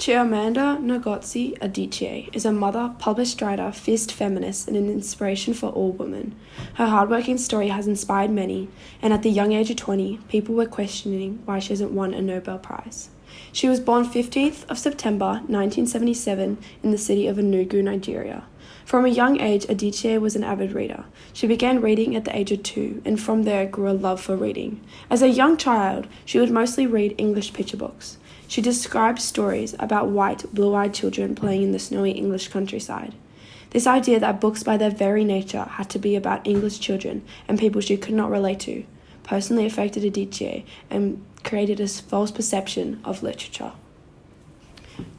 Chimamanda Ngozi Adichie is a mother, published writer, fierce feminist, and an inspiration for all women. Her hardworking story has inspired many, and at the young age of 20, people were questioning why she hasn't won a Nobel Prize. She was born 15th of September 1977 in the city of Enugu, Nigeria. From a young age, Adichie was an avid reader. She began reading at the age of 2, and from there grew a love for reading. As a young child, she would mostly read English picture books. She described stories about white, blue-eyed children playing in the snowy English countryside. This idea that books by their very nature had to be about English children and people she could not relate to personally affected Adichie and created a false perception of literature.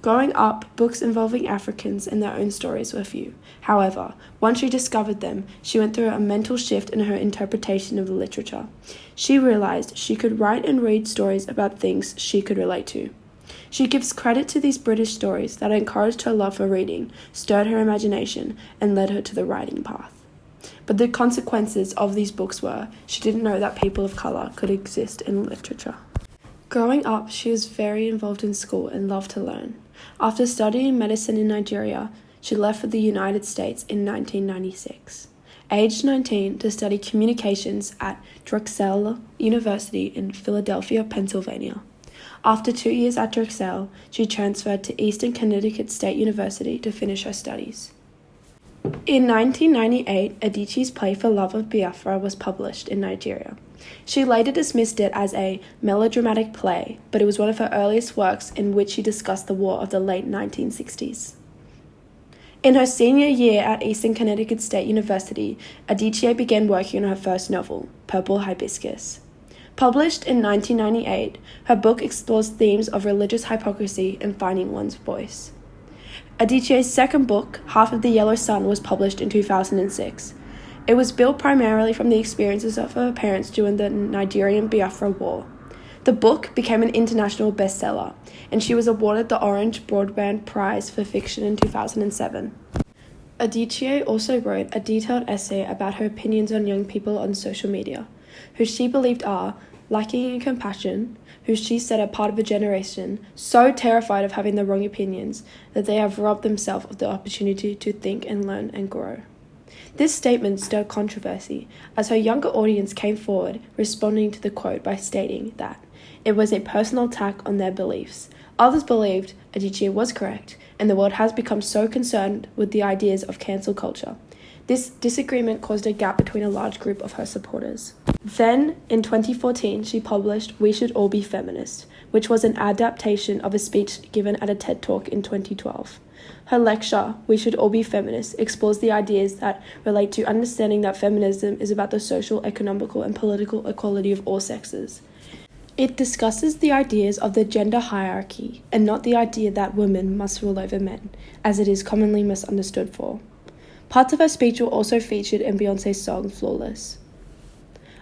Growing up, books involving Africans and their own stories were few. However, once she discovered them, she went through a mental shift in her interpretation of the literature. She realized she could write and read stories about things she could relate to. She gives credit to these British stories that encouraged her love for reading, stirred her imagination, and led her to the writing path. But the consequences of these books were she didn't know that people of colour could exist in literature. Growing up, she was very involved in school and loved to learn. After studying medicine in Nigeria, she left for the United States in 1996. Aged 19, to study communications at Drexel University in Philadelphia, Pennsylvania. After 2 years at Drexel, she transferred to Eastern Connecticut State University to finish her studies. In 1998, Adichie's play For Love of Biafra was published in Nigeria. She later dismissed it as a melodramatic play, but it was one of her earliest works in which she discussed the war of the late 1960s. In her senior year at Eastern Connecticut State University, Adichie began working on her first novel, Purple Hibiscus. Published in 1998, her book explores themes of religious hypocrisy and finding one's voice. Adichie's second book, Half of the Yellow Sun, was published in 2006. It was built primarily from the experiences of her parents during the Nigerian Biafra War. The book became an international bestseller, and she was awarded the Orange Broadband Prize for Fiction in 2007. Adichie also wrote a detailed essay about her opinions on young people on social media, who she believed are lacking in compassion, who she said are part of a generation so terrified of having the wrong opinions that they have robbed themselves of the opportunity to think and learn and grow. This statement stirred controversy, as her younger audience came forward responding to the quote by stating that it was a personal attack on their beliefs. Others believed Adichie was correct, and the world has become so concerned with the ideas of cancel culture. This disagreement caused a gap between a large group of her supporters. Then, in 2014, she published We Should All Be Feminist, which was an adaptation of a speech given at a TED Talk in 2012. Her lecture, We Should All Be Feminist, explores the ideas that relate to understanding that feminism is about the social, economical, and political equality of all sexes. It discusses the ideas of the gender hierarchy, and not the idea that women must rule over men, as it is commonly misunderstood for. Parts of her speech were also featured in Beyoncé's song Flawless.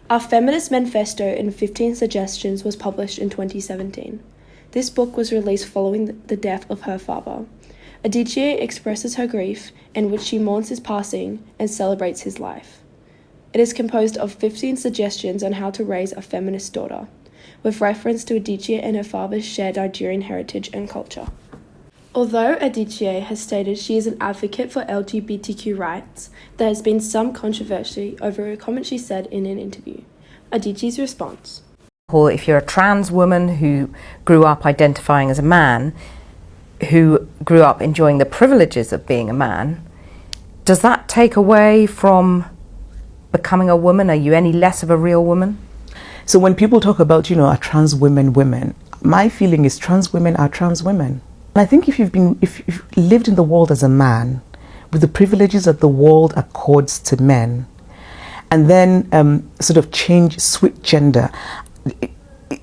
Our Feminist Manifesto in 15 Suggestions was published in 2017. This book was released following the death of her father. Adichie expresses her grief, in which she mourns his passing and celebrates his life. It is composed of 15 suggestions on how to raise a feminist daughter, with reference to Adichie and her father's shared Nigerian heritage and culture. Although Adichie has stated she is an advocate for LGBTQ rights, there has been some controversy over a comment she said in an interview. Adichie's response. Or if you're a trans woman who grew up identifying as a man, who grew up enjoying the privileges of being a man, does that take away from becoming a woman? Are you any less of a real woman? So when people talk about, are trans women, my feeling is trans women are trans women. And I think if you've lived in the world as a man, with the privileges that the world accords to men, and then switch gender,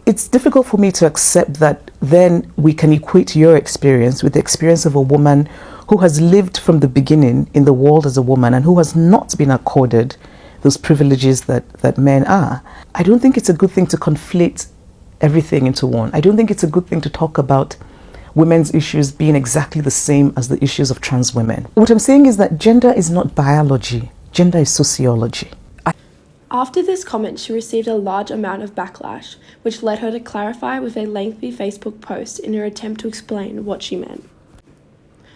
it's difficult for me to accept that then we can equate your experience with the experience of a woman who has lived from the beginning in the world as a woman and who has not been accorded those privileges that men are. I don't think it's a good thing to conflate everything into one. I don't think it's a good thing to talk about women's issues being exactly the same as the issues of trans women. What I'm saying is that gender is not biology. Gender is sociology. After this comment, she received a large amount of backlash, which led her to clarify with a lengthy Facebook post in her attempt to explain what she meant.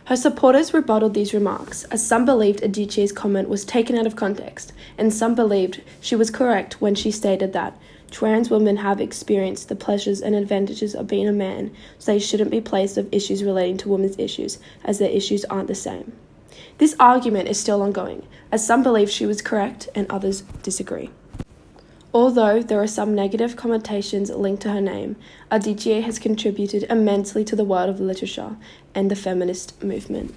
Her supporters rebutted these remarks, as some believed Adichie's comment was taken out of context, and some believed she was correct when she stated that trans women have experienced the pleasures and advantages of being a man, so they shouldn't be placed with issues relating to women's issues, as their issues aren't the same. This argument is still ongoing, as some believe she was correct and others disagree. Although there are some negative connotations linked to her name, Adichie has contributed immensely to the world of literature and the feminist movement.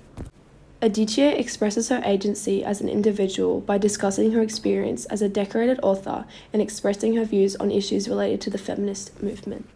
Adichie expresses her agency as an individual by discussing her experience as a decorated author and expressing her views on issues related to the feminist movement.